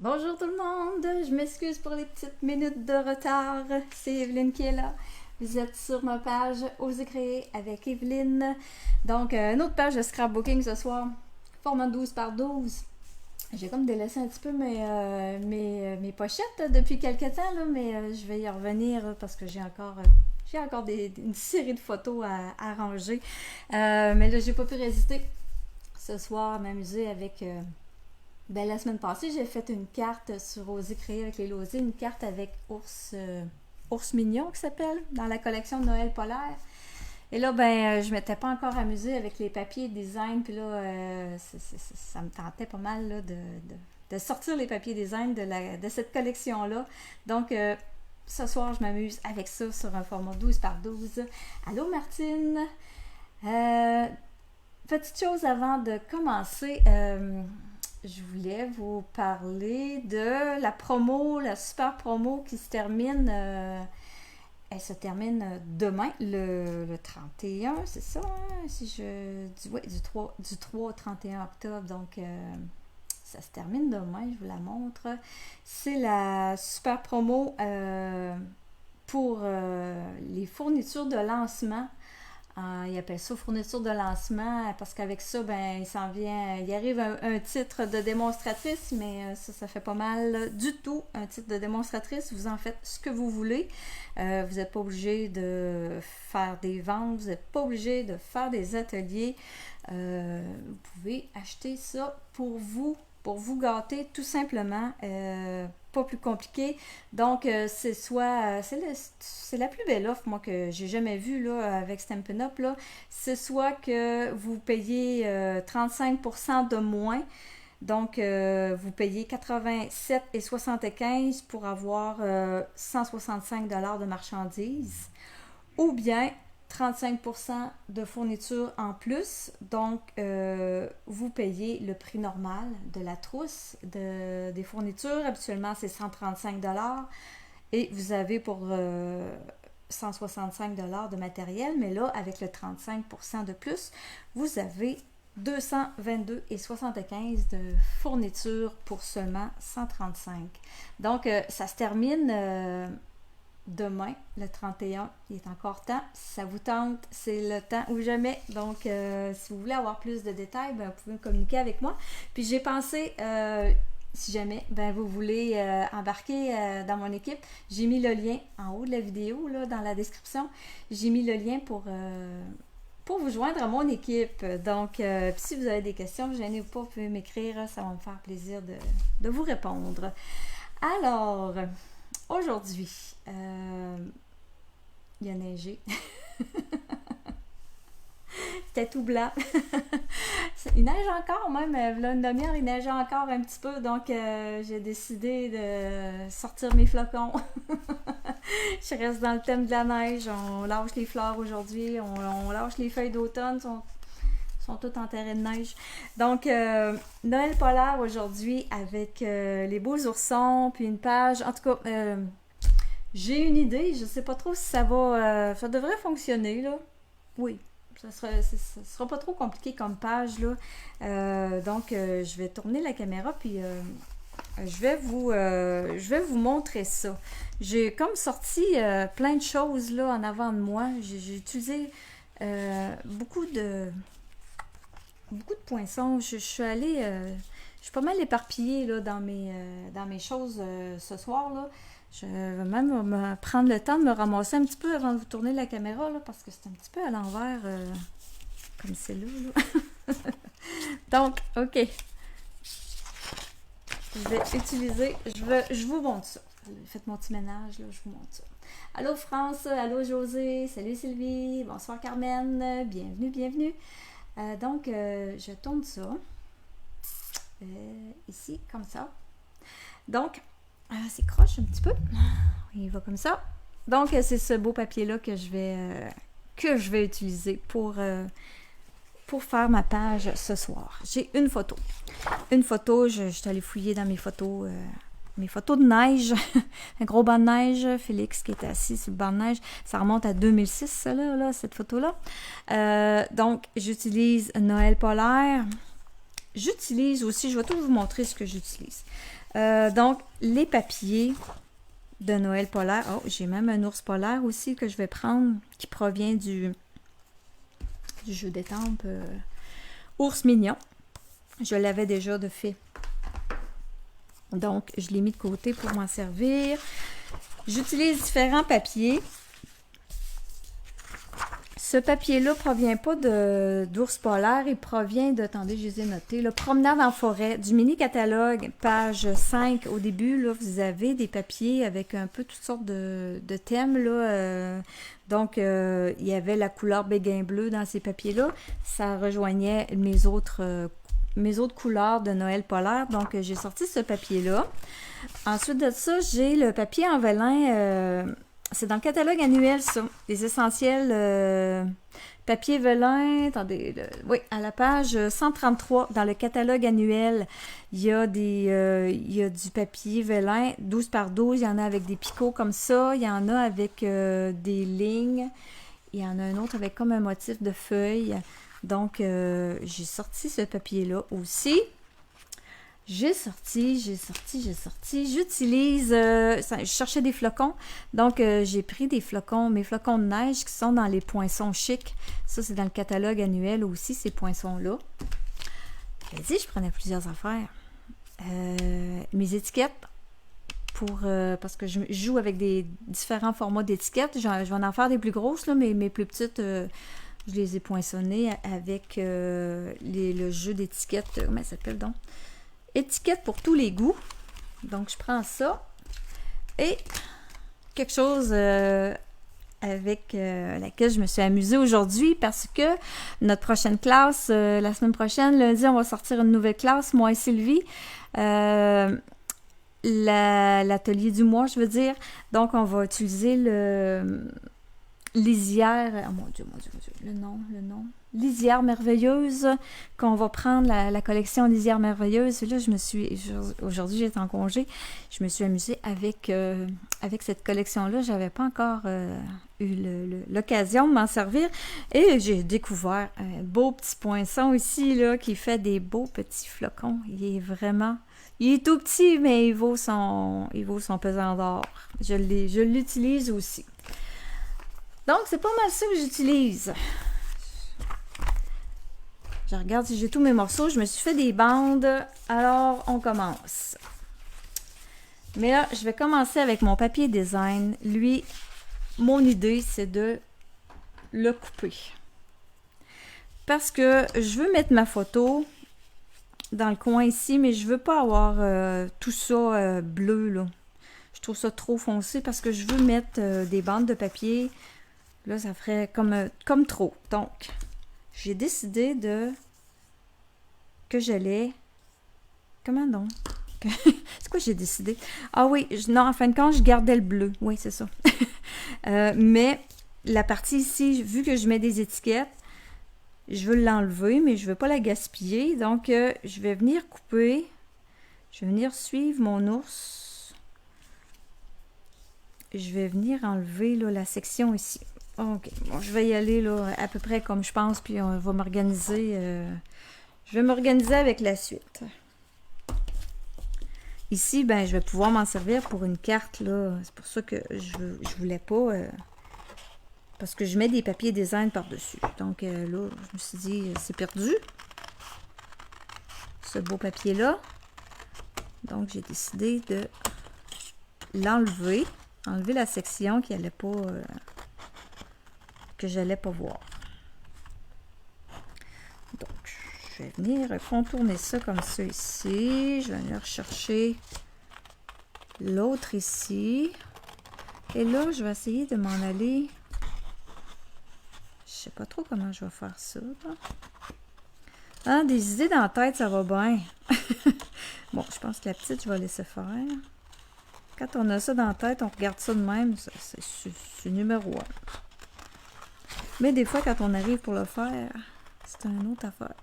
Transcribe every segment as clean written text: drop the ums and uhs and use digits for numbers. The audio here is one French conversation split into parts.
Bonjour tout le monde, je m'excuse pour les petites minutes de retard, c'est Evelyne qui est là. Vous êtes sur ma page Osez créer avec Evelyne. Donc, une autre page de scrapbooking ce soir, format 12 par 12. J'ai comme délaissé un petit peu mes pochettes depuis quelques temps, là, mais je vais y revenir parce que j'ai encore une série de photos à ranger. Mais là, j'ai pas pu résister ce soir à m'amuser avec... la semaine passée, j'ai fait une carte sur Oser créer avec les Losiers, une carte avec Ours Mignon qui s'appelle, dans la collection de Noël Polaire. Et là, je m'étais pas encore amusée avec les papiers design, puis là, ça me tentait pas mal là, de sortir les papiers design de cette collection-là. Donc, ce soir, je m'amuse avec ça sur un format 12 par 12. Allô Martine! Petite chose avant de commencer, je voulais vous parler de la promo, la super promo qui se termine. Elle se termine demain, le 31, c'est ça, hein? Du 3 au 31 octobre. Donc, ça se termine demain, je vous la montre. C'est la super promo pour les fournitures de lancement. Ils appellent ça fourniture de lancement parce qu'avec ça, il arrive un titre de démonstratrice, mais ça fait pas mal du tout. Un titre de démonstratrice, vous en faites ce que vous voulez. Vous n'êtes pas obligé de faire des ventes, vous n'êtes pas obligé de faire des ateliers. Vous pouvez acheter ça pour vous gâter tout simplement. Pas plus compliqué. Donc, c'est la plus belle offre, moi, que j'ai jamais vue là, avec Stampin' Up! Là. C'est soit que vous payez 35% de moins. Donc, vous payez 87,75 pour avoir 165 de marchandises. Ou bien 35% de fourniture en plus. Donc, vous payez le prix normal de la trousse des fournitures. Habituellement, c'est 135 et vous avez pour 165 de matériel. Mais là, avec le 35% de plus, vous avez 222,75 de fourniture pour seulement 135. Donc, ça se termine... demain, le 31, il est encore temps. Si ça vous tente, c'est le temps ou jamais. Donc, si vous voulez avoir plus de détails, vous pouvez me communiquer avec moi. Puis, j'ai pensé, si jamais vous voulez embarquer dans mon équipe, j'ai mis le lien en haut de la vidéo, là, dans la description. J'ai mis le lien pour vous joindre à mon équipe. Donc, si vous avez des questions, gênez-vous pas, vous pouvez m'écrire. Ça va me faire plaisir de vous répondre. Alors... Aujourd'hui, il a neigé. C'était tout blanc. Il neige encore, même. Là, une demi-heure, il neige encore un petit peu. Donc, j'ai décidé de sortir mes flocons. Je reste dans le thème de la neige. On lâche les fleurs aujourd'hui. On lâche les feuilles d'automne. Sont toutes enterrées de neige. Donc, Noël Polaire aujourd'hui avec les beaux oursons, puis une page. En tout cas, j'ai une idée. Je sais pas trop si ça va... ça devrait fonctionner, là. Oui. Ça sera pas trop compliqué comme page, là. Donc, je vais tourner la caméra, puis je vais vous montrer ça. J'ai comme sorti plein de choses, là, en avant de moi. J'ai utilisé beaucoup de poinçons. Je suis allée... je suis pas mal éparpillée là, dans mes choses ce soir. Là. Je vais même me prendre le temps de me ramasser un petit peu avant de vous tourner la caméra là, parce que c'est un petit peu à l'envers comme c'est là. Donc, OK. Je vais utiliser... Je vous montre ça. Faites mon petit ménage, là, je vous montre ça. Allô France, allô José, salut Sylvie, bonsoir Carmen, bienvenue. Donc, je tourne ça ici, comme ça. Donc, c'est croche un petit peu. Il va comme ça. Donc, c'est ce beau papier-là que je vais utiliser pour faire ma page ce soir. J'ai une photo. Je suis allée fouiller dans mes photos de neige. Un gros banc de neige. Félix qui était assis sur le banc de neige. Ça remonte à 2006, ça, là, cette photo-là. Donc, j'utilise Noël Polaire. J'utilise aussi, je vais tout vous montrer ce que j'utilise. Donc, les papiers de Noël polaire. Oh, j'ai même un ours polaire aussi que je vais prendre qui provient du jeu d'étampes Ours Mignon. Je l'avais déjà de fait. Donc, je l'ai mis de côté pour m'en servir. J'utilise différents papiers. Ce papier-là ne provient pas d'ours polaire, il provient de, attendez, je les ai notés, le Promenade en forêt, du mini-catalogue, page 5. Au début, là, vous avez des papiers avec un peu toutes sortes de thèmes, là. Donc, il y avait la couleur béguin bleu dans ces papiers-là. Ça rejoignait mes autres couleurs de Noël polaire. Donc, j'ai sorti ce papier-là. Ensuite de ça, j'ai le papier en velin. C'est dans le catalogue annuel, ça. Les essentiels papier velin. Attendez, oui, à la page 133, dans le catalogue annuel, il y a du papier velin 12 par 12. Il y en a avec des picots comme ça. Il y en a avec des lignes. Il y en a un autre avec comme un motif de feuilles. Donc, j'ai sorti ce papier-là aussi. J'ai sorti. J'utilise, je cherchais des flocons. Donc, j'ai pris des flocons, mes flocons de neige qui sont dans les poinçons chics. Ça, c'est dans le catalogue annuel aussi, ces poinçons-là. J'ai dit, je prenais plusieurs affaires. Mes étiquettes, parce que je joue avec des différents formats d'étiquettes. Je vais en faire des plus grosses, là, mais mes plus petites, je les ai poinçonnées avec le jeu d'étiquettes. Comment ça s'appelle donc? Étiquette pour tous les goûts. Donc, je prends ça. Et quelque chose avec laquelle je me suis amusée aujourd'hui parce que notre prochaine classe, la semaine prochaine, lundi, on va sortir une nouvelle classe, moi et Sylvie. L'atelier du mois, je veux dire. Donc, on va utiliser lisière, oh mon Dieu, le nom. Lisière merveilleuse, qu'on va prendre la collection Lisière merveilleuse. Et là, aujourd'hui, j'étais en congé, je me suis amusée avec cette collection-là. Je n'avais pas encore eu l'occasion de m'en servir. Et j'ai découvert un beau petit poinçon ici, là, qui fait des beaux petits flocons. Il est tout petit, mais il vaut son pesant d'or. Je l'utilise aussi. Donc, c'est pas mal ça que j'utilise. Je regarde si j'ai tous mes morceaux. Je me suis fait des bandes. Alors, on commence. Mais là, je vais commencer avec mon papier design. Lui, mon idée, c'est de le couper. Parce que je veux mettre ma photo dans le coin ici, mais je veux pas avoir tout ça bleu, là. Je trouve ça trop foncé parce que je veux mettre des bandes de papier. Là, ça ferait comme trop. Donc, j'ai décidé que j'allais... Comment donc? C'est quoi j'ai décidé? Ah oui, non, en fin de compte, je gardais le bleu. Oui, c'est ça. Mais la partie ici, vu que je mets des étiquettes, je veux l'enlever, mais je ne veux pas la gaspiller. Donc, je vais venir couper. Je vais venir suivre mon ours. Je vais venir enlever là, la section ici. OK. Bon, je vais y aller là, à peu près comme je pense, puis on va m'organiser. Je vais m'organiser avec la suite. Ici, ben, je vais pouvoir m'en servir pour une carte, là. C'est pour ça que je voulais pas... parce que je mets des papiers design par-dessus. Donc là, je me suis dit, c'est perdu. Ce beau papier-là. Donc, j'ai décidé de l'enlever. Enlever la section qui allait pas... que j'allais pas voir. Donc, je vais venir contourner ça comme ça ici. Je vais venir chercher l'autre ici. Et là, je vais essayer de m'en aller. Je sais pas trop comment je vais faire ça. Ah, des idées dans la tête, ça va bien. Bon, je pense que la petite, je vais laisser faire. Quand on a ça dans la tête, on regarde ça de même. C'est numéro 1. Mais des fois, quand on arrive pour le faire, c'est une autre affaire.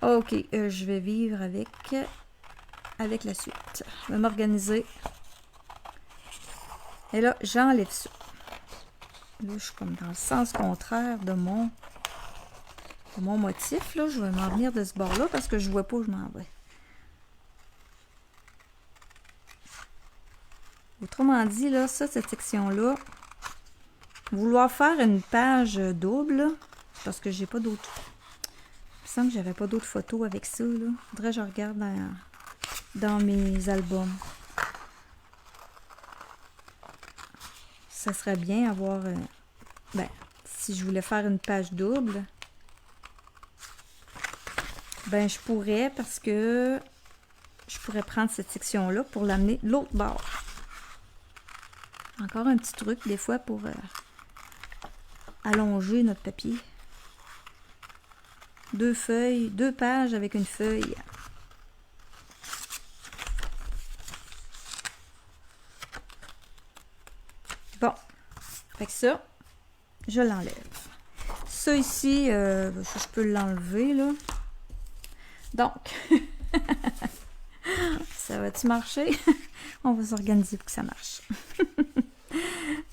OK, je vais vivre avec la suite. Je vais m'organiser. Et là, j'enlève ça. Là, je suis comme dans le sens contraire de mon motif. Là, je vais m'en venir de ce bord-là parce que je ne vois pas où je m'en vais. Autrement dit, là, ça, cette section-là, vouloir faire une page double, là, parce que j'ai pas d'autres. Il me semble que j'avais pas d'autres photos avec ça, là. Faudrait que je regarde dans mes albums. Ça serait bien avoir... ben, si je voulais faire une page double, ben je pourrais, parce que je pourrais prendre cette section-là pour l'amener de l'autre bord. Encore un petit truc, des fois, pour allonger notre papier. 2 feuilles, 2 pages avec une feuille. Bon, fait que ça, je l'enlève. Ça ici, je peux l'enlever, là. Donc, ça va-tu marcher? On va s'organiser pour que ça marche.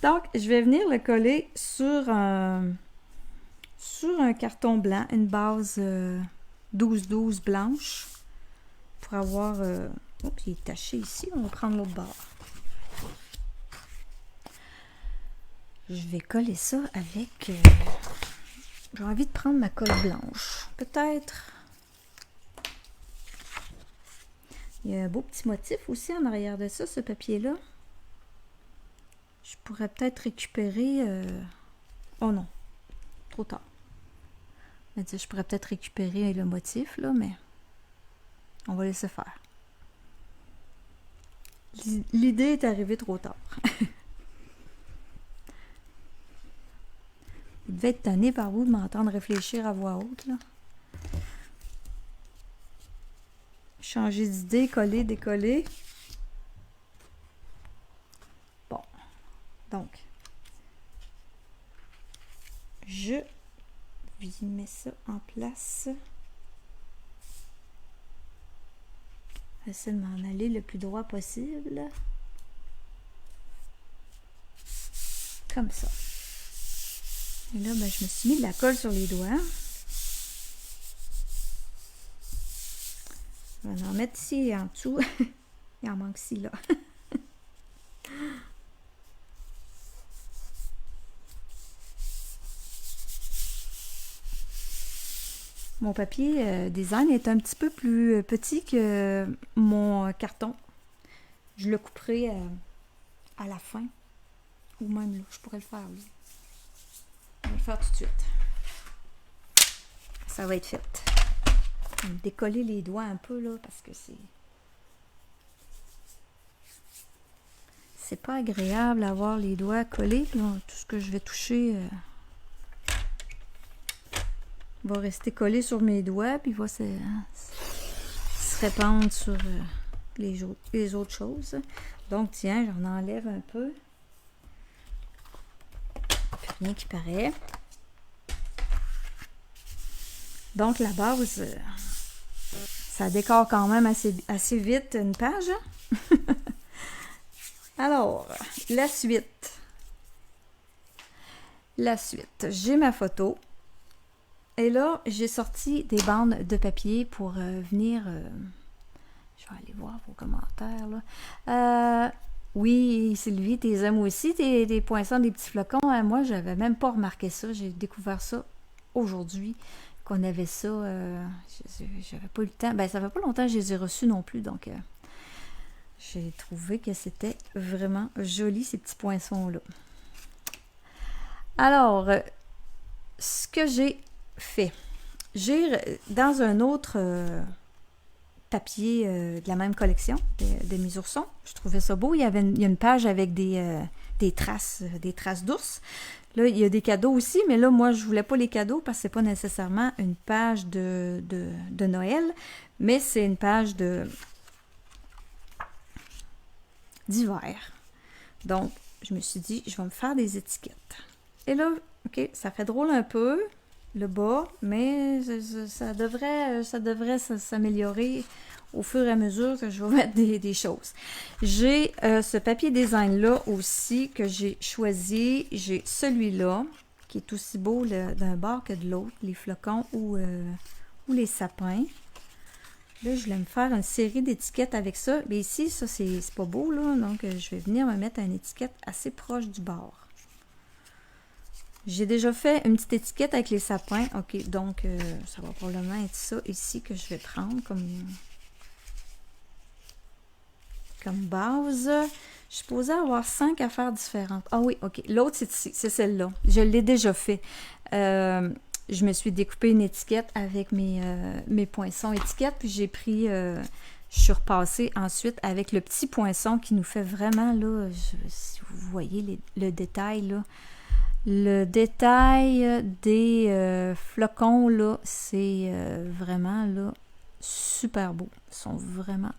Donc, je vais venir le coller sur un carton blanc, une base 12-12 blanche, pour avoir... oh, il est taché ici, on va prendre l'autre bord. Je vais coller ça avec... j'ai envie de prendre ma colle blanche. Peut-être... Il y a un beau petit motif aussi en arrière de ça, ce papier-là. Je pourrais peut-être récupérer... oh non, trop tard. Je pourrais peut-être récupérer le motif, là, mais on va laisser faire. L'idée est arrivée trop tard. Vous devez être tanné par vous de m'entendre réfléchir à voix haute, là. Changer d'idée, coller, décoller. Bon. Donc, je mets ça en place. J'essaie de m'en aller le plus droit possible. Comme ça. Et là, ben, je me suis mis de la colle sur les doigts. Je vais en mettre ici en dessous. Il en manque ici, là. Mon papier design est un petit peu plus petit que mon carton. Je le couperai à la fin. Ou même là, je pourrais le faire, oui. Je vais le faire tout de suite. Ça va être fait. Je vais me décoller les doigts un peu, là, parce que c'est pas agréable d'avoir les doigts collés. Là. Tout ce que je vais toucher va rester collé sur mes doigts, puis va se répandre sur les autres choses. Donc, tiens, j'en enlève un peu. Plus rien qui paraît. Donc, la base, ça décore quand même assez vite une page. Alors, la suite. J'ai ma photo. Et là, j'ai sorti des bandes de papier pour venir... je vais aller voir vos commentaires, là. Oui, Sylvie, t'es aimes aussi, tes poinçons, des petits flocons. Moi, j'avais même pas remarqué ça. J'ai découvert ça aujourd'hui, qu'on avait ça. J'avais pas eu le temps. Ben, ça fait pas longtemps que je les ai reçus non plus, donc... j'ai trouvé que c'était vraiment joli, ces petits poinçons-là. Alors, ce que j'ai fait, j'ai dans un autre papier de la même collection, de mes oursons, je trouvais ça beau. Il y a une page avec des traces d'ours. Là, il y a des cadeaux aussi, mais là, moi, je voulais pas les cadeaux parce que c'est pas nécessairement une page de Noël, mais c'est une page d'hiver. Donc, je me suis dit, je vais me faire des étiquettes. Et là, ok, ça fait drôle un peu, le bas, mais ça devrait s'améliorer au fur et à mesure que je vais mettre des choses. J'ai ce papier design-là aussi que j'ai choisi. J'ai celui-là, qui est aussi beau d'un bord que de l'autre, les flocons ou les sapins. Là, je voulais me faire une série d'étiquettes avec ça. Mais ici, ça, c'est pas beau, là. Donc, je vais venir me mettre une étiquette assez proche du bord. J'ai déjà fait une petite étiquette avec les sapins. OK, donc, ça va probablement être ça ici que je vais prendre comme base. Je suis supposée avoir 5 affaires différentes. Ah oui, OK. L'autre, c'est ici. C'est celle-là. Je l'ai déjà fait. Je me suis découpé une étiquette avec mes poinçons étiquettes. Puis j'ai pris... je suis repassée ensuite avec le petit poinçon qui nous fait vraiment, là... si vous voyez le détail, là. Le détail des flocons, là, c'est vraiment, là, super beau. Ils sont vraiment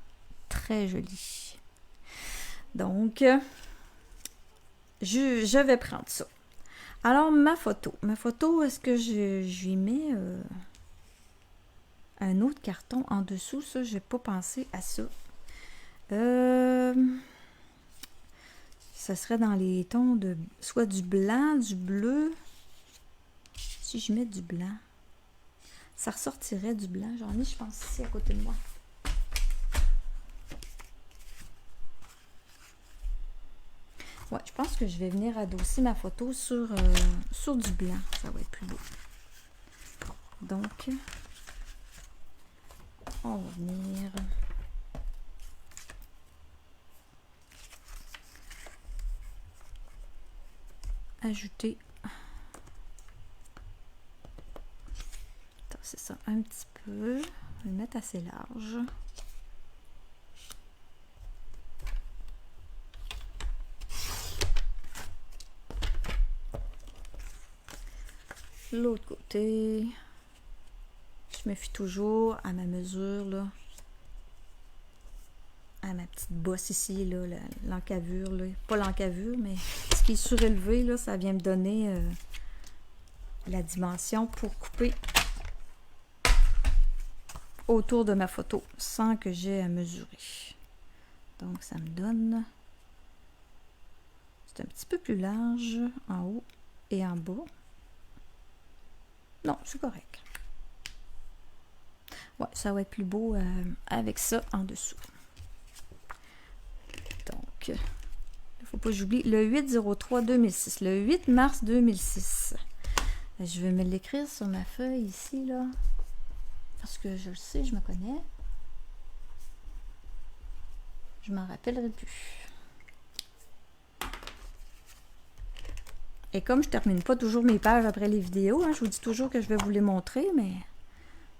très jolis. Donc, je vais prendre ça. Alors, ma photo. Ma photo, est-ce que je lui mets un autre carton en dessous? Ça, je n'ai pas pensé à ça. Ça serait dans les tons de soit du blanc, du bleu. Si je mets du blanc, ça ressortirait du blanc. J'en ai, je pense, ici à côté de moi. Ouais, je pense que je vais venir adosser ma photo sur du blanc. Ça va être plus beau. Donc, on va venir ajouter. C'est ça, un petit peu. Je vais le mettre assez large. L'autre côté, je me fie toujours à ma mesure, là, à ma petite bosse ici, là, l'encavure, là. Pas l'encavure, mais ce qui est surélevé, là, ça vient me donner la dimension pour couper autour de ma photo sans que j'ai à mesurer. Donc, ça me donne... C'est un petit peu plus large en haut et en bas. Non, c'est correct. Ouais, ça va être plus beau avec ça en dessous. Donc, il ne faut pas que j'oublie le 8/03/2006, le 8 mars 2006. Je vais me l'écrire sur ma feuille ici, là. Parce que je le sais, je me connais. Je m'en rappellerai plus. Et comme je termine pas toujours mes pages après les vidéos, hein, je vous dis toujours que je vais vous les montrer, mais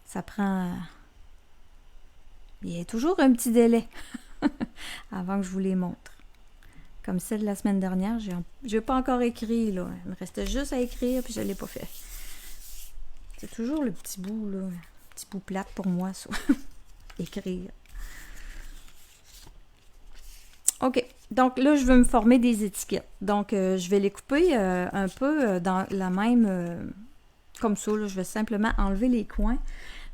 ça prend... Il y a toujours un petit délai avant que je vous les montre. Comme celle de la semaine dernière, j'ai pas encore écrit, là. Il me restait juste à écrire, puis je l'ai pas fait. C'est toujours le petit bout, là. Le petit bout plate pour moi, ça. Écrire. OK. Donc là, je veux me former des étiquettes. Donc, je vais les couper un peu dans la même... comme ça, là. Je vais simplement enlever les coins.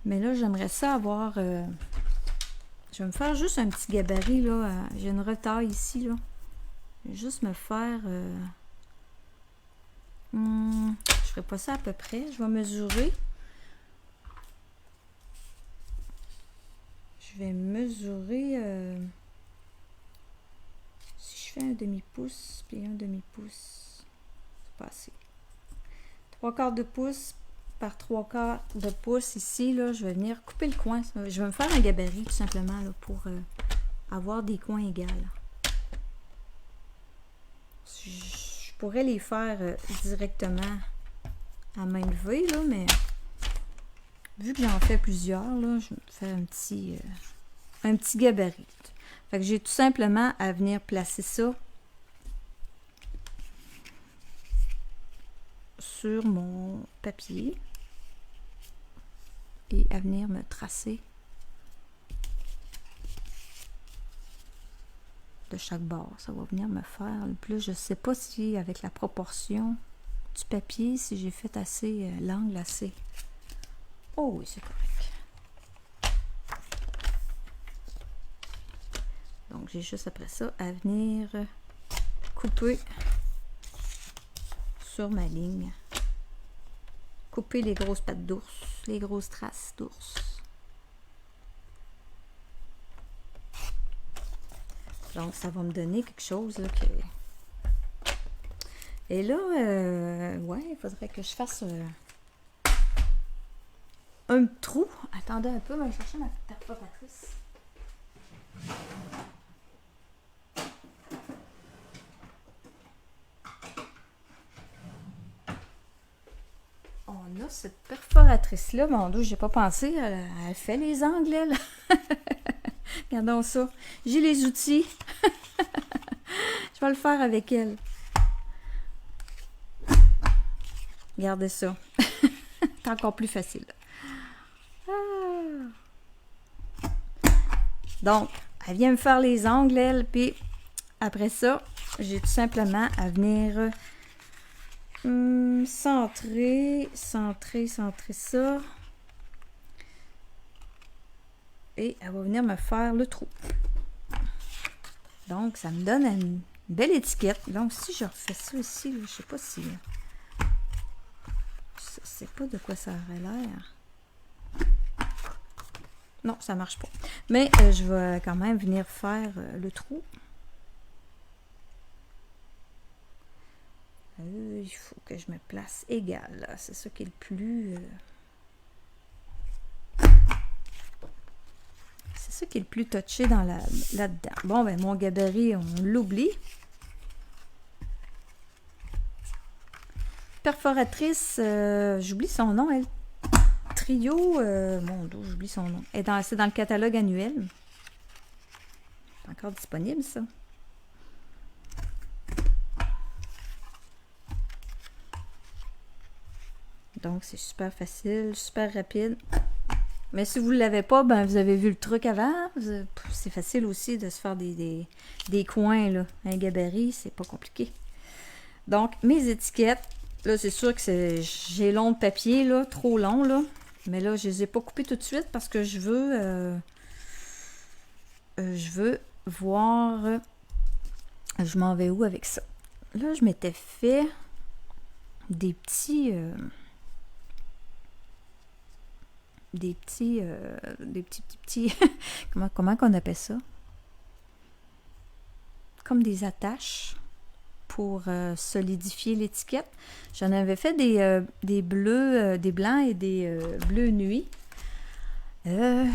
Mais là, j'aimerais ça avoir... je vais me faire juste un petit gabarit, là. J'ai une retaille ici, là. Je vais juste me faire... je ferai pas ça à peu près. Je vais mesurer. Je vais mesurer... si je fais un demi-pouce, puis un demi-pouce, c'est pas assez. 3/4 de pouce par 3/4 de pouce ici, là, je vais venir couper le coin. Je vais me faire un gabarit, tout simplement, là, pour avoir des coins égaux. Je pourrais les faire directement à main levée, là, mais vu que j'en fais plusieurs, là, je vais me faire un petit gabarit. Fait que j'ai tout simplement à venir placer ça sur mon papier et à venir me tracer de chaque bord. Ça va venir me faire le plus. Je ne sais pas si avec la proportion du papier, si j'ai fait assez l'angle assez. Oh oui, c'est correct. Donc, j'ai juste après ça à venir couper sur ma ligne. Couper les grosses pattes d'ours, les grosses traces d'ours. Donc, ça va me donner quelque chose là, Et là, ouais, il faudrait que je fasse un trou. Attendez un peu, je vais chercher ma perforatrice. On a cette perforatrice-là. Mon Dieu, j'ai pas pensé. Elle fait les angles, elle. Regardons ça. J'ai les outils. Je vais le faire avec elle. Regardez ça. C'est encore plus facile. Donc, elle vient me faire les angles, elle. Puis, après ça, j'ai tout simplement à venir centrer ça. Et elle va venir me faire le trou. Donc, ça me donne une belle étiquette. Donc, si je refais ça ici, là, je sais pas si... Je sais pas de quoi ça aurait l'air. Non, ça marche pas. Mais je vais quand même venir faire le trou. Il faut que je me place égal. C'est ça qui est le plus... C'est ça qui est le plus touché dans là-dedans. Bon, ben mon gabarit, on l'oublie. Perforatrice, j'oublie son nom, elle. Trio, mon Dieu, j'oublie son nom. C'est dans le catalogue annuel. C'est encore disponible, ça. Donc, c'est super facile, super rapide. Mais si vous ne l'avez pas, ben vous avez vu le truc avant. C'est facile aussi de se faire des coins, là. Un gabarit, c'est pas compliqué. Donc, mes étiquettes, là, c'est sûr que j'ai long de papier, là, trop long, là. Mais là, je les ai pas coupés tout de suite parce que je veux voir... je m'en vais où avec ça? Là, je m'étais fait des petits... des petits comment qu'on appelle ça? Comme des attaches pour solidifier l'étiquette. J'en avais fait des bleus, des blancs et des bleus nuit. Je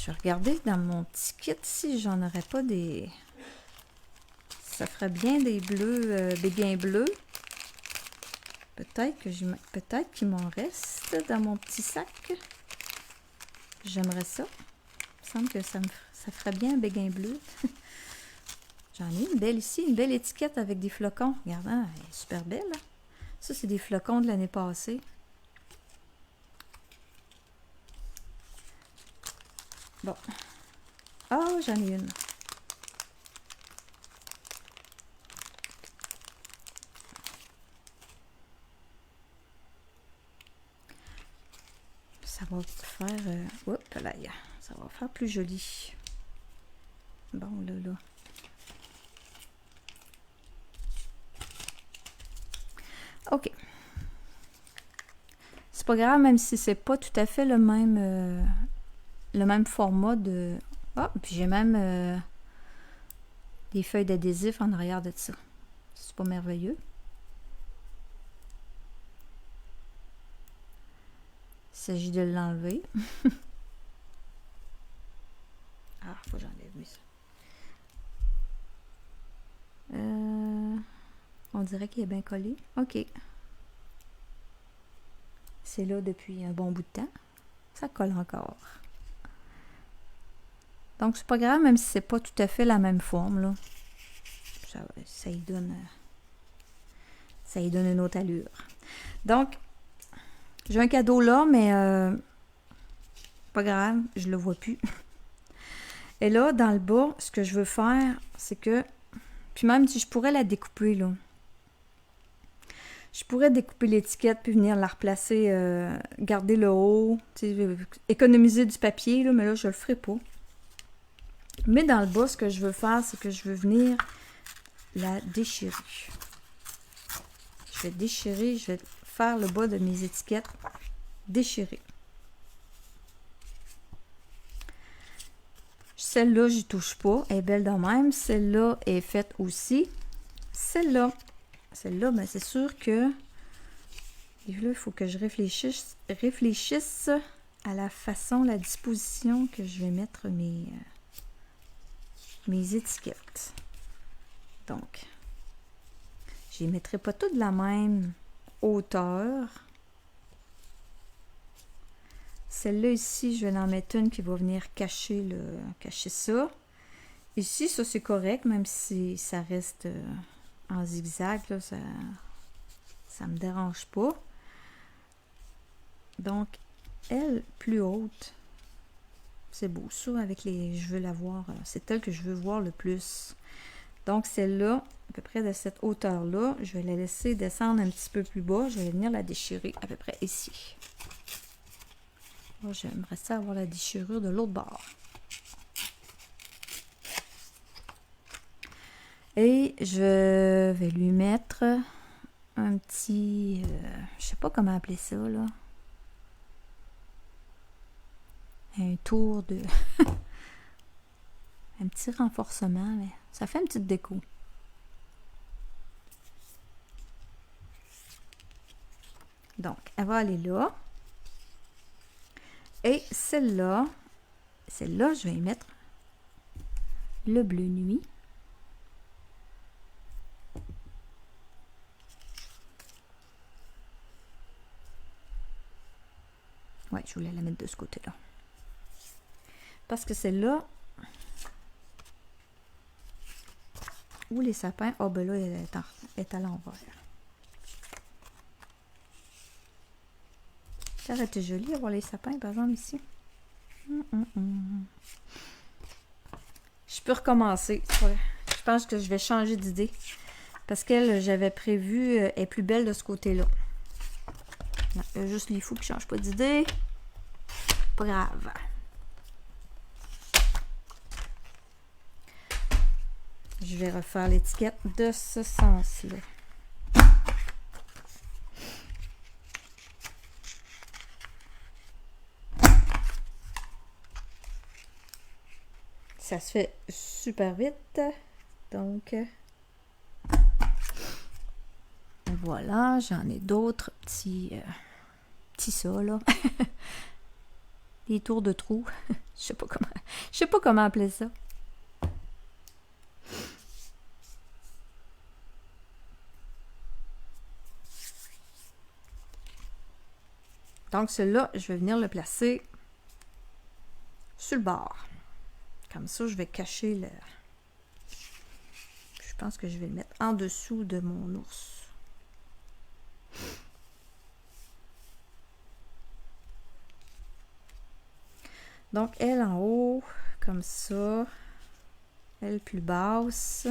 vais regarder dans mon petit kit si j'en aurais pas des... Ça ferait bien des bleus, béguins bleus. Peut-être qu'il m'en reste dans mon petit sac. J'aimerais ça. Il me semble que ça ferait bien un béguin bleu. J'en ai une belle ici, une belle étiquette avec des flocons. Regardez, elle est super belle. Hein? Ça, c'est des flocons de l'année passée. Bon. Oh, j'en ai une. Ça va faire... hop là, ça va faire plus joli. Bon, là. OK. C'est pas grave, même si c'est pas tout à fait le même format de... Ah, puis j'ai même des feuilles d'adhésif en arrière de ça. C'est pas merveilleux. Il s'agit de l'enlever. Ah, faut que j'enlève ça. On dirait qu'il est bien collé. OK. C'est là depuis un bon bout de temps. Ça colle encore. Donc, c'est pas grave, même si c'est pas tout à fait la même forme, là. Ça y donne une autre allure. Donc, j'ai un cadeau là, mais pas grave, je le vois plus. Et là, dans le bas, ce que je veux faire, c'est que... Puis même si je pourrais la découper, là. Je pourrais découper l'étiquette puis venir la replacer, garder le haut, économiser du papier, là, mais là, je le ferai pas. Mais dans le bas, ce que je veux faire, c'est que je veux venir la déchirer. Je vais déchirer, je vais faire le bas de mes étiquettes déchirer. Celle-là, j'y touche pas. Elle est belle de même. Celle-là est faite aussi. Celle-là, ben, c'est sûr que... Et là, il faut que je réfléchisse à la façon, la disposition que je vais mettre mes étiquettes. Donc, je les mettrai pas toutes de la même hauteur. Celle-là ici, je vais en mettre une qui va venir cacher ça. Ici, ça c'est correct, même si ça reste en zigzag, là, ça me dérange pas. Donc, elle, plus haute, c'est beau ça, avec les... Je veux la voir, c'est elle que je veux voir le plus. Donc, celle-là, à peu près de cette hauteur-là, je vais la laisser descendre un petit peu plus bas. Je vais venir la déchirer à peu près ici. Moi, j'aimerais ça avoir la déchirure de l'autre bord. Et je vais lui mettre un petit... je sais pas comment appeler ça, là. Un tour de... un petit renforcement, mais ça fait une petite déco. Donc, elle va aller là. Et celle-là, je vais y mettre le bleu nuit. Ouais, je voulais la mettre de ce côté-là. Parce que celle-là, où les sapins, oh ben là, elle est à l'envers. Ça aurait été joli avoir les sapins, par exemple, ici. Je peux recommencer. Ouais. Je pense que je vais changer d'idée. Parce qu'elle, j'avais prévu, est plus belle de ce côté-là. Il y a juste les fous qui ne changent pas d'idée. Brave. Je vais refaire l'étiquette de ce sens-là. Ça se fait super vite. Donc, voilà, j'en ai d'autres petits ça, là. Des tours de trous. Je sais pas comment appeler ça. Donc, celui-là, je vais venir le placer sur le bord. Comme ça, je vais cacher le... Je pense que je vais le mettre en dessous de mon ours. Donc, elle en haut, comme ça. Elle plus basse.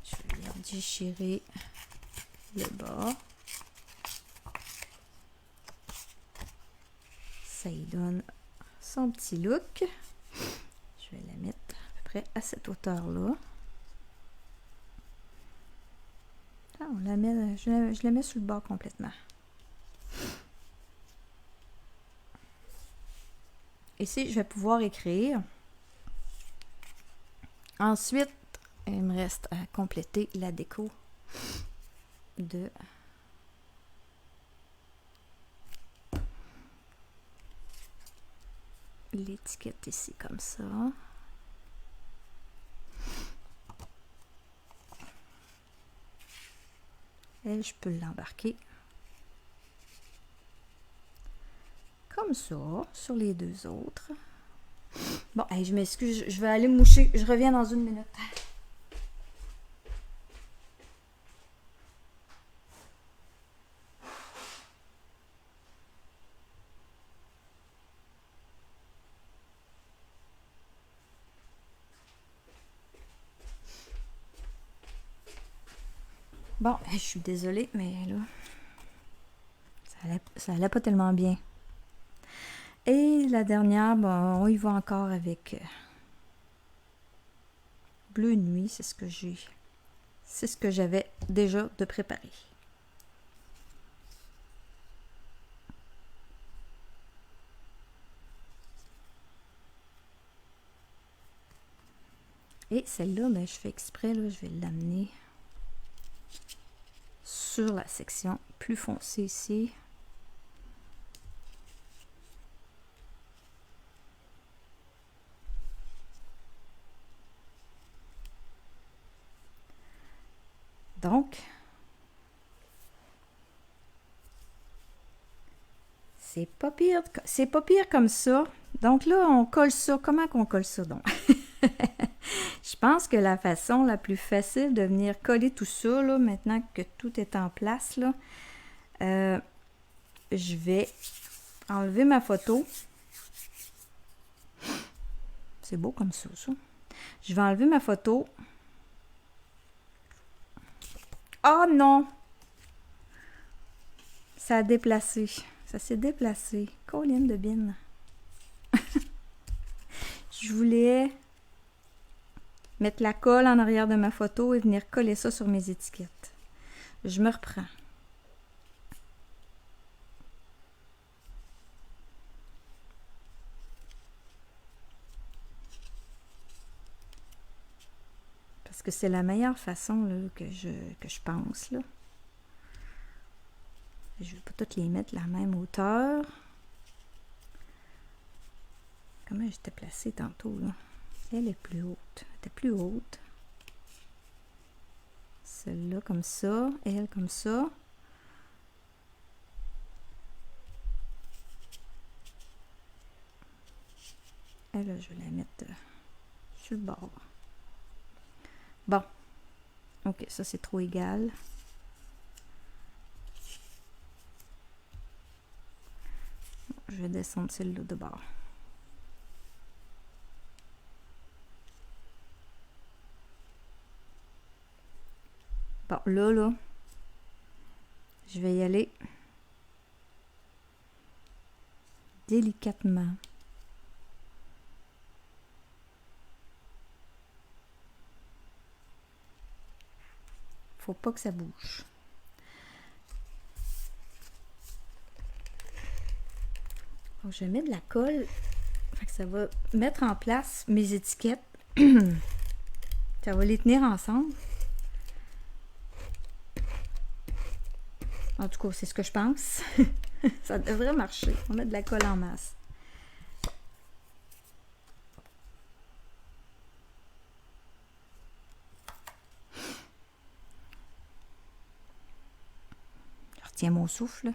Je vais venir déchirer le bas. Ça y donne son petit look. Je vais la mettre à peu près à cette hauteur-là. Ah, on la met, je la mets sur le bord complètement. Ici, je vais pouvoir écrire. Ensuite, il me reste à compléter la déco de l'étiquette ici, comme ça. Elle, je peux l'embarquer comme ça, sur les deux autres. Bon, hey, je m'excuse, je vais aller me moucher. Je reviens dans une minute. Bon, je suis désolée, mais là, ça allait pas tellement bien. Et la dernière, bon, on y va encore avec bleu nuit, c'est ce que j'ai. C'est ce que j'avais déjà de préparé. Et celle-là, ben, je fais exprès, là, je vais l'amener sur la section plus foncée ici. Donc, c'est pas pire comme ça. Donc là, on colle ça. Comment qu'on colle ça donc? Je pense que la façon la plus facile de venir coller tout ça, là, maintenant que tout est en place, là, je vais enlever ma photo. C'est beau comme ça. Je vais enlever ma photo. Oh non! Ça a déplacé. Ça s'est déplacé. Colline de bine. Je voulais mettre la colle en arrière de ma photo et venir coller ça sur mes étiquettes. Je me reprends. Parce que c'est la meilleure façon là, que je pense. Là. Je ne vais pas toutes les mettre à la même hauteur. Comment j'étais placée tantôt, là? Elle est plus haute. Elle était plus haute. Celle-là comme ça. Elle comme ça. Et là, je vais la mettre sur le bord. Bon. Ok, ça c'est trop égal. Je vais descendre celle-là de bord. Bon, là, je vais y aller délicatement. Faut pas que ça bouge. Donc, je mets de la colle. Fait que ça va mettre en place mes étiquettes. Ça va les tenir ensemble. En tout cas, c'est ce que je pense. Ça devrait marcher. On met de la colle en masse. Je retiens mon souffle.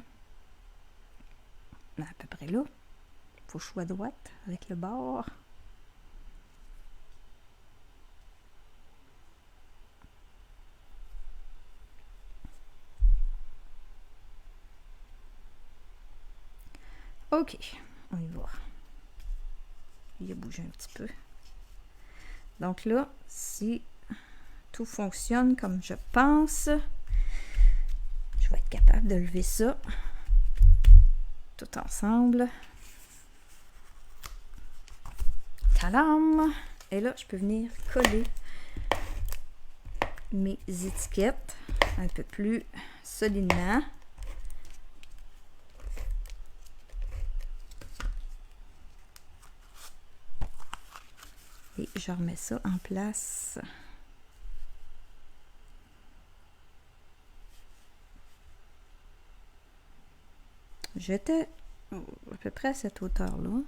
À peu près là. Faut que je sois droite avec le bord. Ok, on y va. Il a bougé un petit peu. Donc là, si tout fonctionne comme je pense, je vais être capable de lever ça tout ensemble. Talam! Et là, je peux venir coller mes étiquettes un peu plus solidement. Et je remets ça en place. J'étais à peu près à cette hauteur-là.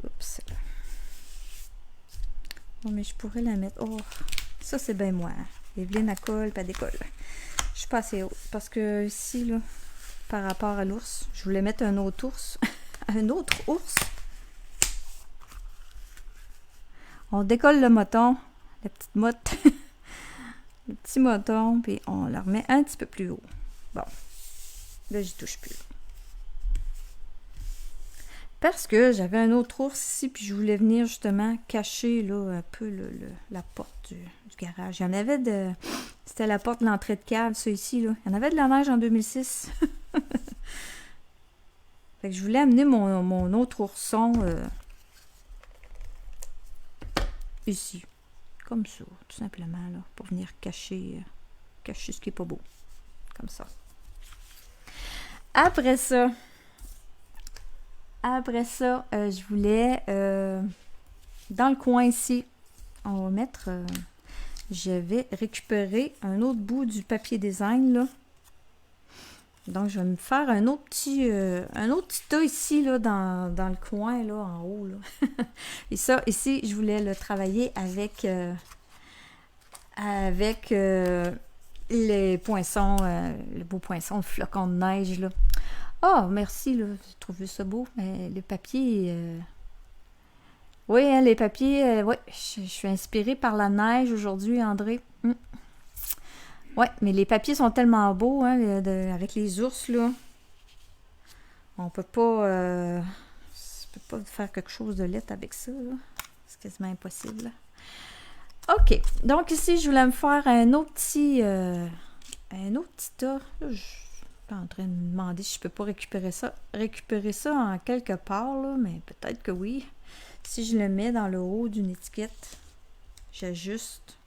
Oups. Bon, mais je pourrais la mettre... Oh, ça c'est bien moi. Evelyne à colle, pas décolle. Je suis pas assez haute parce que ici, là, par rapport à l'ours, je voulais mettre un autre ours. Un autre ours. On décolle le moton, la petite motte, le petit moton, puis on la remet un petit peu plus haut. Bon, là, j'y touche plus. Parce que j'avais un autre ours ici, puis je voulais venir justement cacher là, un peu la porte du garage. Il y en avait de... C'était la porte de l'entrée de cave, ça ici, là. Il y en avait de la neige en 2006. Fait que je voulais amener mon autre ourson ici. Comme ça, tout simplement, là, pour venir cacher ce qui est pas beau. Comme ça. Après ça, je voulais dans le coin ici, on va mettre, je vais récupérer un autre bout du papier design là. Donc je vais me faire un autre petit tas ici là dans le coin là en haut là. Et ça ici, je voulais le travailler avec les poinçons, le beau poinçon, le flocon de neige là. Oh, merci, là. J'ai trouvé ça beau. Mais le papier. Oui, hein, les papiers. Oui, je suis inspirée par la neige aujourd'hui, André. Ouais, mais les papiers sont tellement beaux, hein, avec les ours, là. On peut pas. On peut pas faire quelque chose de lettre avec ça, là. C'est quasiment impossible. OK. Donc, ici, je voulais me faire un autre petit. Un autre petit tas. Là, je suis en train de me demander si je peux pas récupérer ça en quelque part, là, mais peut-être que oui. Si je le mets dans le haut d'une étiquette, j'ajuste,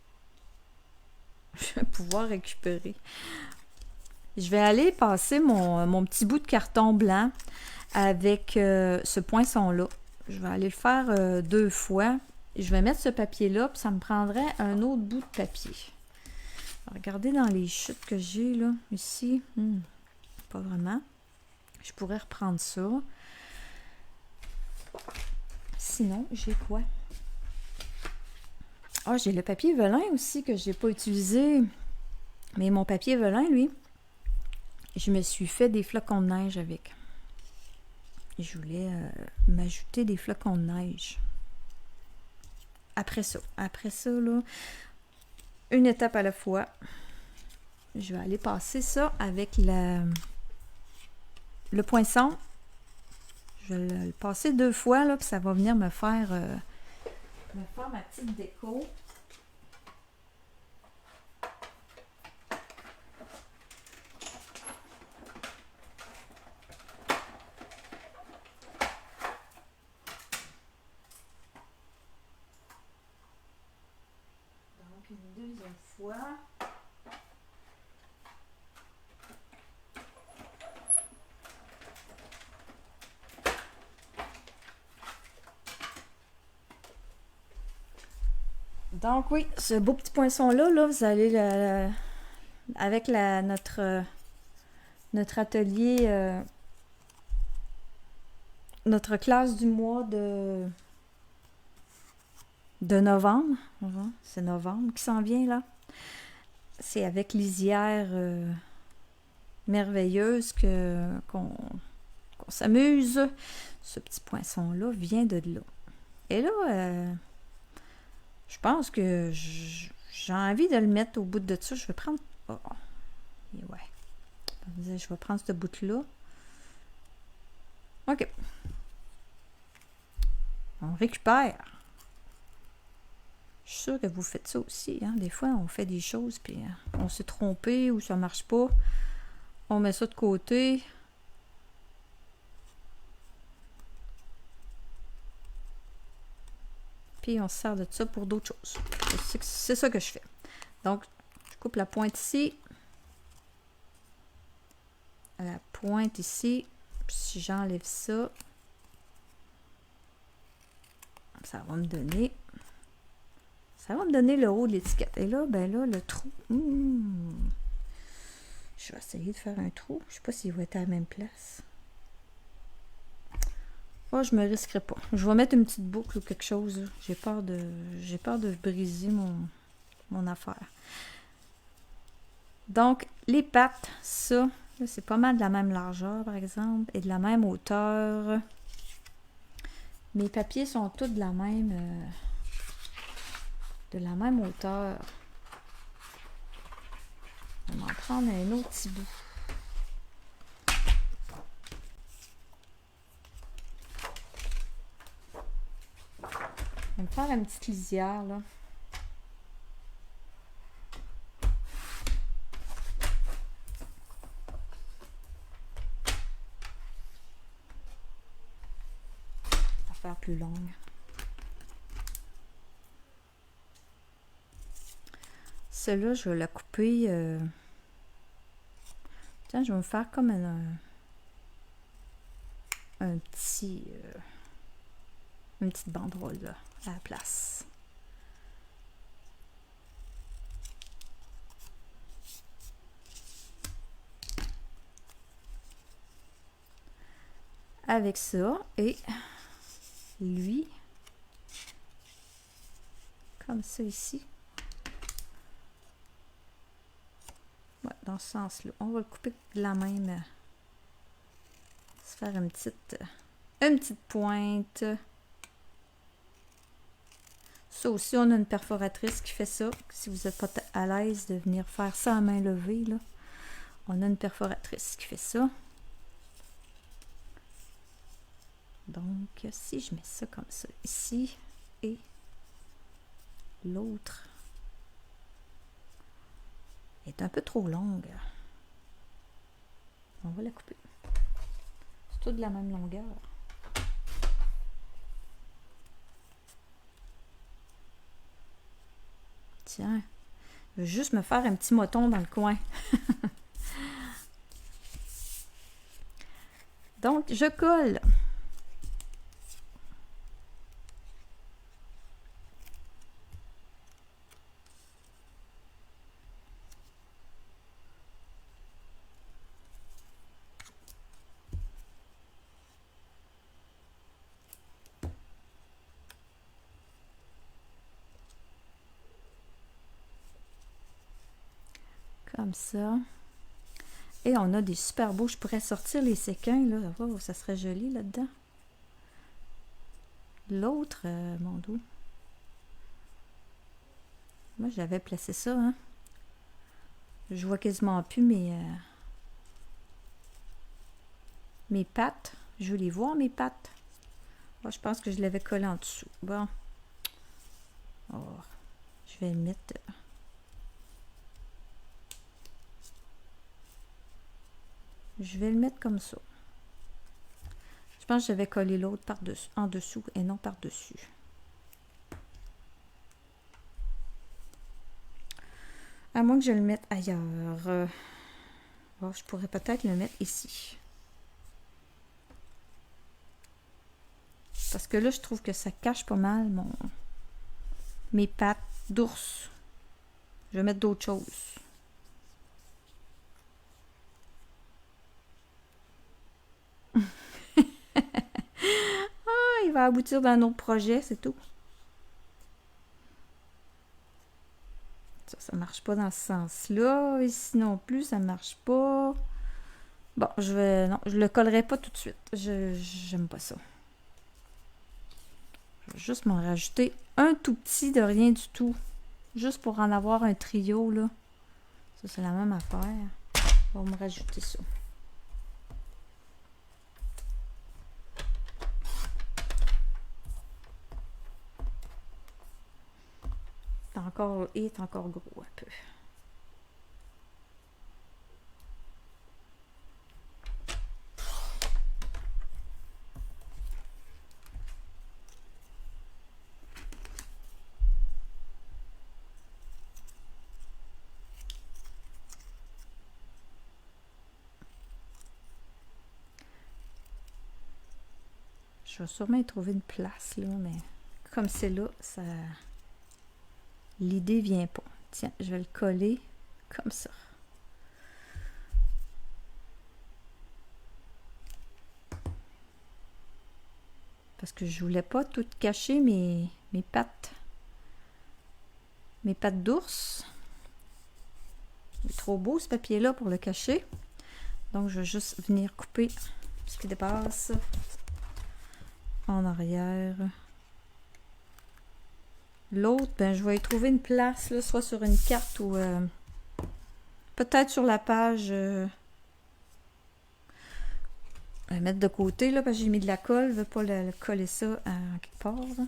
je vais pouvoir récupérer. Je vais aller passer mon petit bout de carton blanc avec ce poinçon-là. Je vais aller le faire 2 fois. Je vais mettre ce papier-là, puis ça me prendrait un autre bout de papier. Regardez dans les chutes que j'ai là, ici. Pas vraiment. Je pourrais reprendre ça. Sinon, j'ai quoi? Ah, j'ai le papier velin aussi que j'ai pas utilisé. Mais mon papier velin, lui, je me suis fait des flocons de neige avec. Je voulais m'ajouter des flocons de neige. Après ça, là, une étape à la fois. Je vais aller passer ça avec le poinçon. Je vais le passer 2 fois, là, puis ça va venir me faire ma petite déco. Donc, une deuxième fois. Donc oui, ce beau petit poinçon-là, là, vous allez avec notre atelier, notre classe du mois de novembre. C'est novembre qui s'en vient là. C'est avec Lisière merveilleuse qu'on s'amuse. Ce petit poinçon-là vient de là. Et là, je pense que j'ai envie de le mettre au bout de ça. Je vais prendre... Oh. Ouais. Je vais prendre ce bout-là. OK. On récupère. Je suis sûre que vous faites ça aussi. Hein? Des fois, on fait des choses, puis on s'est trompé ou ça marche pas. On met ça de côté. Puis on se sert de ça pour d'autres choses. C'est ça que je fais. Donc, je coupe la pointe ici. La pointe ici. Puis si j'enlève ça, ça va me donner... Ça va me donner le haut de l'étiquette. Et là, ben là, le trou. Je vais essayer de faire un trou. Je ne sais pas s'il va être à la même place. Oh, je me risquerai pas. Je vais mettre une petite boucle ou quelque chose. J'ai peur de briser mon affaire. Donc, les pattes, ça, c'est pas mal de la même largeur, par exemple, et de la même hauteur. Mes papiers sont tous de la même hauteur. On va en prendre un autre petit bout. Je vais me faire une petite lisière, là. On va faire plus longue. Celle-là, je vais la couper. Tiens, je vais me faire comme un petit, une petite banderole là, à la place. Avec ça, et lui, comme ça ici. Ouais, dans ce sens-là. On va le couper de la même. Se faire une petite pointe. Ça aussi, on a une perforatrice qui fait ça. Si vous n'êtes pas à l'aise de venir faire ça à main levée, là, on a une perforatrice qui fait ça. Donc, si je mets ça comme ça ici, et l'autre est un peu trop longue, on va la couper. C'est tout de la même longueur. Tiens, je veux juste me faire un petit moton dans le coin. Donc, je colle. Comme ça. Et on a des super beaux. Je pourrais sortir les séquins, là. Oh, ça serait joli là-dedans. L'autre, mon dos. Moi, j'avais placé ça, hein. Je vois quasiment plus mes pattes. Je veux les voir, mes pattes. Oh, je pense que je l'avais collé en dessous. Bon. Oh, je vais le mettre... Je vais le mettre comme ça. Je pense que j'avais collé l'autre par-dessus, en dessous et non par-dessus. À moins que je le mette ailleurs. Bon, je pourrais peut-être le mettre ici. Parce que là, je trouve que ça cache pas mal mes pattes d'ours. Je vais mettre d'autres choses. Il va aboutir dans un autre projet, c'est tout. Ça marche pas dans ce sens-là. Ici non plus, ça marche pas. Bon, non, je le collerai pas tout de suite. J'aime pas ça. Je vais juste m'en rajouter un tout petit de rien du tout. Juste pour en avoir un trio, là. Ça, c'est la même affaire. On va me rajouter ça. Il est encore gros un peu. Je vais sûrement y trouver une place, là, mais comme c'est là, ça... L'idée vient pas. Tiens, je vais le coller comme ça. Parce que je voulais pas tout cacher mes pattes. Mes pattes d'ours. Il est trop beau ce papier-là pour le cacher. Donc, je vais juste venir couper ce qui dépasse en arrière. L'autre, ben, je vais y trouver une place, là, soit sur une carte ou peut-être sur la page. Je vais mettre de côté, là, parce que j'ai mis de la colle. Je ne veux pas le coller ça à quelque part. Là.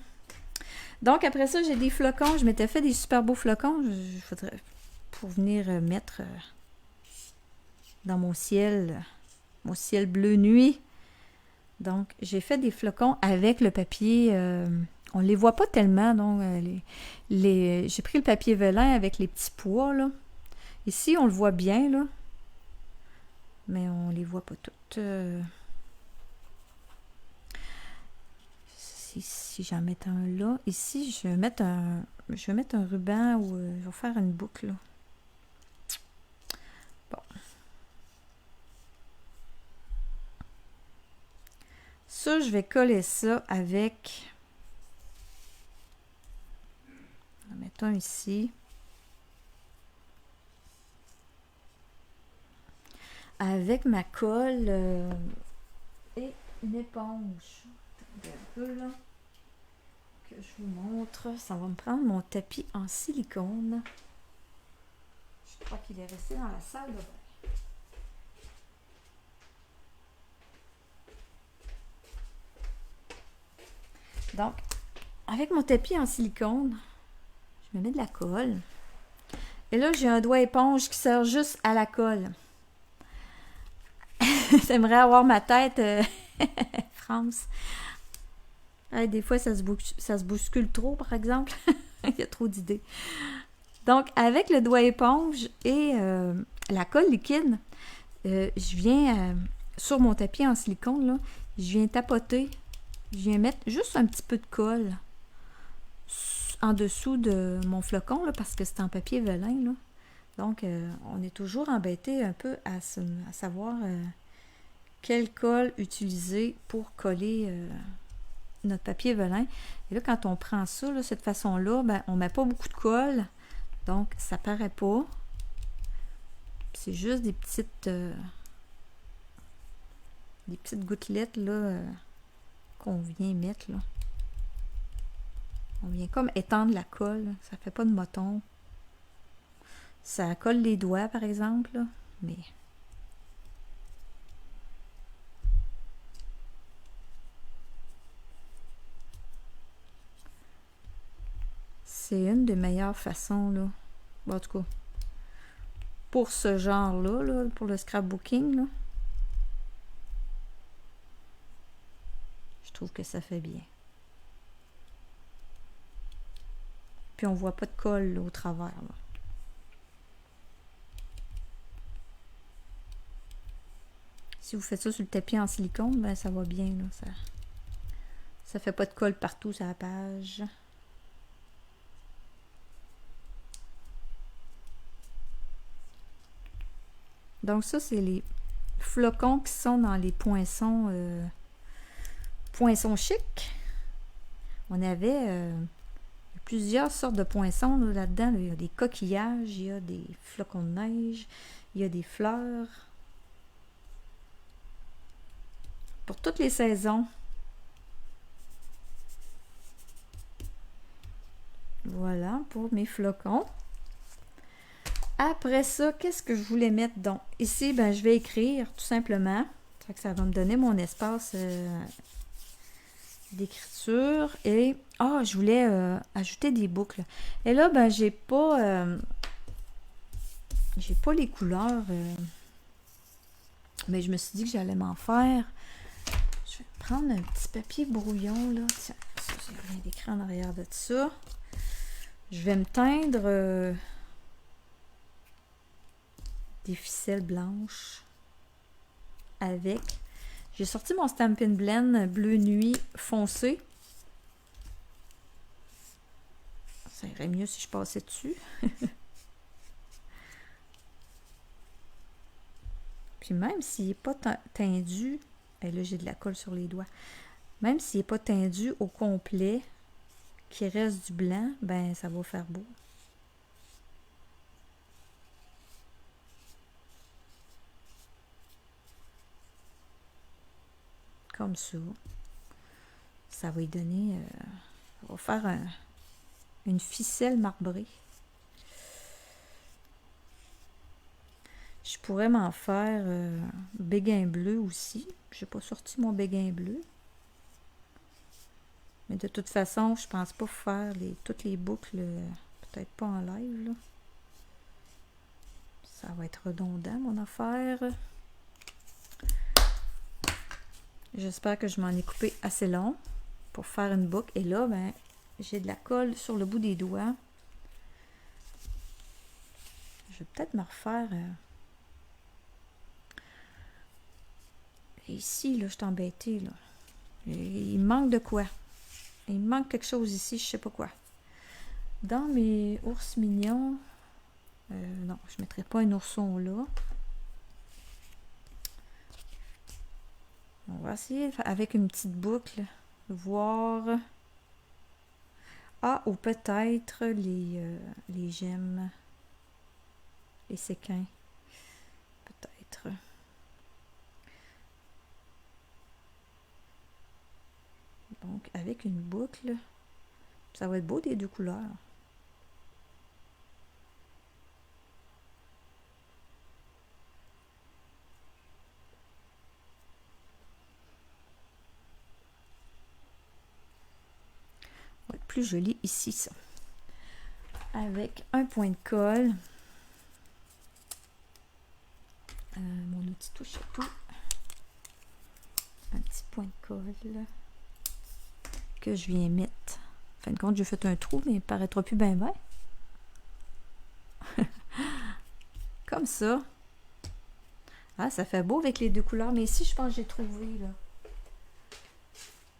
Donc, après ça, j'ai des flocons. Je m'étais fait des super beaux flocons. Il faudrait pour venir mettre dans mon ciel bleu nuit. Donc, j'ai fait des flocons avec le papier... on ne les voit pas tellement, donc j'ai pris le papier velin avec les petits pois, là. Ici, on le voit bien, là. Mais on les voit pas toutes. ici, j'en mets un là. Ici, je vais mettre un ruban ou je vais faire une boucle, là. Bon. Ça, je vais coller ça avec... En mettre un ici. Avec ma colle et une éponge. Attendez un peu, là. Que je vous montre. Ça va me prendre mon tapis en silicone. Je crois qu'il est resté dans la salle de bain. Donc, avec mon tapis en silicone, je me mets de la colle. Et là, j'ai un doigt éponge qui sert juste à la colle. J'aimerais avoir ma tête, France. Des fois, ça se bouscule trop, par exemple. Il y a trop d'idées. Donc, avec le doigt éponge et la colle liquide, je viens sur mon tapis en silicone, là, je viens tapoter. Je viens mettre juste un petit peu de colle en dessous de mon flocon, là, parce que c'est en papier velin, là. Donc, on est toujours embêté un peu à savoir quelle colle utiliser pour coller notre papier velin. Et là, quand on prend ça, là, cette façon-là, ben, on ne met pas beaucoup de colle. Donc, ça ne paraît pas. C'est juste des petites gouttelettes là, qu'on vient mettre. Là. On vient comme étendre la colle. Ça fait pas de moton. Ça colle les doigts, par exemple. Là, mais... c'est une des meilleures façons, là. Bon, en tout cas, pour ce genre-là, là, pour le scrapbooking, là, je trouve que ça fait bien. Puis on voit pas de colle là, au travers. Là. Si vous faites ça sur le tapis en silicone, ben ça va bien. Là, ça fait pas de colle partout sur la page. Donc ça, c'est les flocons qui sont dans les poinçons chic. On avait plusieurs sortes de poinçons là-dedans. Il y a des coquillages, il y a des flocons de neige, il y a des fleurs. Pour toutes les saisons. Voilà pour mes flocons. Après ça, qu'est-ce que je voulais mettre donc? Ici, ben, je vais écrire tout simplement. Ça va me donner mon espace d'écriture. Et je voulais ajouter des boucles. Et là, ben, j'ai pas les couleurs. Mais je me suis dit que j'allais m'en faire. Je vais prendre un petit papier brouillon, là. Tiens, ça, j'ai rien d'écrit en arrière de ça. Je vais me teindre des ficelles blanches avec... J'ai sorti mon Stampin' Blend bleu nuit foncé. Ça irait mieux si je passais dessus. Puis même s'il n'est pas tendu... Et là, j'ai de la colle sur les doigts. Même s'il n'est pas tendu au complet, qu'il reste du blanc, ben ça va faire beau. Comme ça. Ça va y donner... on va faire une ficelle marbrée. Je pourrais m'en faire béguin bleu aussi. J'ai pas sorti mon béguin bleu. Mais de toute façon, je pense pas faire toutes les boucles, peut-être pas en live. Là. Ça va être redondant, mon affaire. J'espère que je m'en ai coupé assez long pour faire une boucle. Et là, ben, j'ai de la colle sur le bout des doigts. Je vais peut-être me refaire... Et ici, là, je suis embêtée, là. Il manque de quoi. Il me manque quelque chose ici, je sais pas quoi. Dans mes ours mignons... non, je ne mettrai pas un ourson là. On va essayer avec une petite boucle, voir... Ah, ou peut-être les gemmes, les séquins. Peut-être. Donc, avec une boucle, ça va être beau des deux couleurs. Ça va être plus joli ici, ça. Avec un point de colle. Mon outil touche à tout. Un petit point de colle que je viens mettre. En fin de compte, j'ai fait un trou, mais il ne paraîtra plus bien bien. Comme ça. Ah, ça fait beau avec les deux couleurs. Mais ici, je pense que j'ai trouvé, là.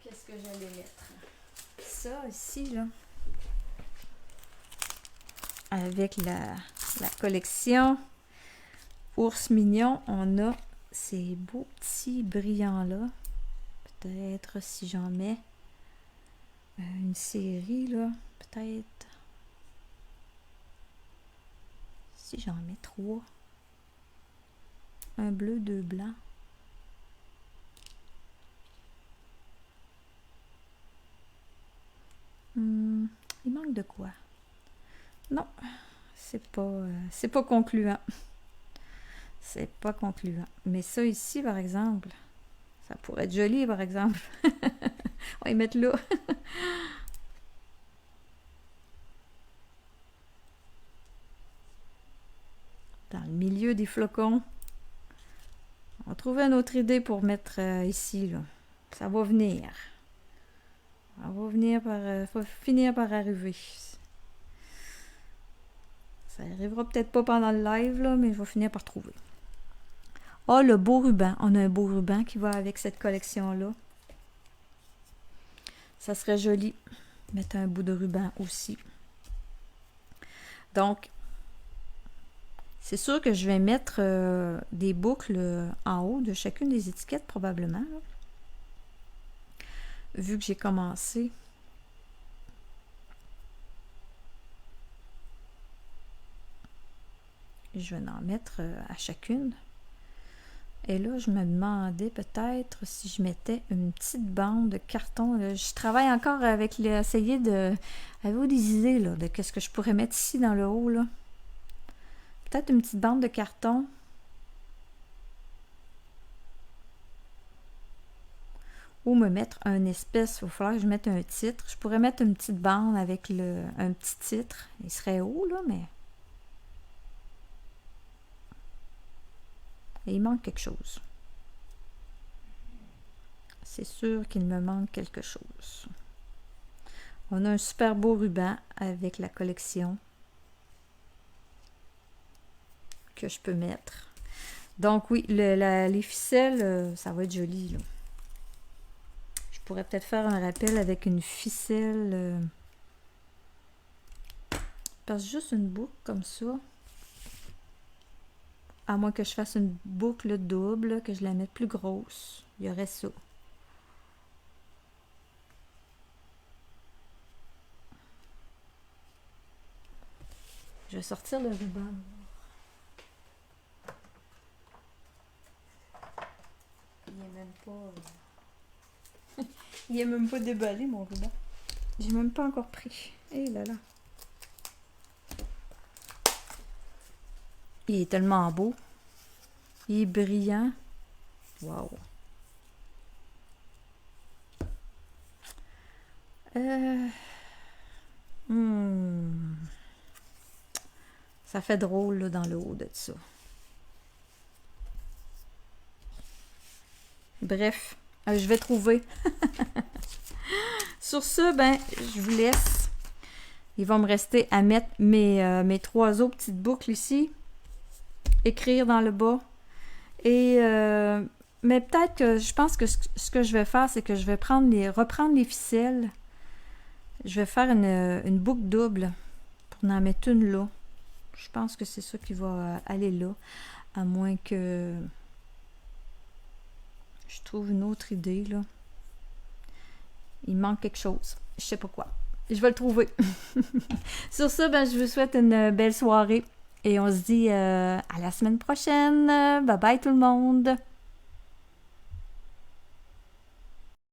Qu'est-ce que j'allais mettre? Ça, ici, là. Avec la collection Ours Mignon, on a ces beaux petits brillants-là. Peut-être si j'en mets une série, là. Peut-être... Si j'en mets 3. Un bleu, 2 blancs. Il manque de quoi? Non, c'est pas concluant. C'est pas concluant. Mais ça ici, par exemple, ça pourrait être joli, par exemple. On va y mettre là. Dans le milieu des flocons. On va trouver une autre idée pour mettre ici, là. Ça va venir. Ça va venir va finir par arriver. Ça arrivera peut-être pas pendant le live, là, mais je vais finir par trouver. Ah, le beau ruban. On a un beau ruban qui va avec cette collection-là. Ça serait joli. Mettre un bout de ruban aussi. Donc, c'est sûr que je vais mettre des boucles en haut de chacune des étiquettes, probablement. Là. Vu que j'ai commencé. Je vais en mettre à chacune. Et là, je me demandais peut-être si je mettais une petite bande de carton. Là. Je travaille encore avec essayer de... Avez-vous des idées là, de qu'est-ce que je pourrais mettre ici dans le haut, là? Peut-être une petite bande de carton. Ou me mettre un espèce, il va falloir que je mette un titre. Je pourrais mettre une petite bande avec un petit titre. Il serait haut, là, mais... Et il manque quelque chose. C'est sûr qu'il me manque quelque chose. On a un super beau ruban avec la collection que je peux mettre. Donc oui, les ficelles, ça va être joli, là. Je pourrais peut-être faire un rappel avec une ficelle. Parce que juste une boucle comme ça. À moins que je fasse une boucle double, que je la mette plus grosse. Il y aurait ça. Je vais sortir le ruban. Il n'est même pas... Il est même pas déballé, mon ruban. J'ai même pas encore pris. Eh là là. Il est tellement beau. Il est brillant. Wow. Ça fait drôle là, dans le haut de ça. Bref, je vais trouver. Sur ce, ben, je vous laisse. Il va me rester à mettre mes 3 autres petites boucles ici. Écrire dans le bas. Et mais peut-être que je pense que ce que je vais faire, c'est que je vais reprendre les ficelles Je vais faire une boucle double pour en mettre une là. Je pense que c'est ça qui va aller là. À moins que je trouve une autre idée, là. Il manque quelque chose. Je sais pas quoi. Je vais le trouver. Sur ça, je vous souhaite une belle soirée. Et on se dit à la semaine prochaine. Bye bye tout le monde.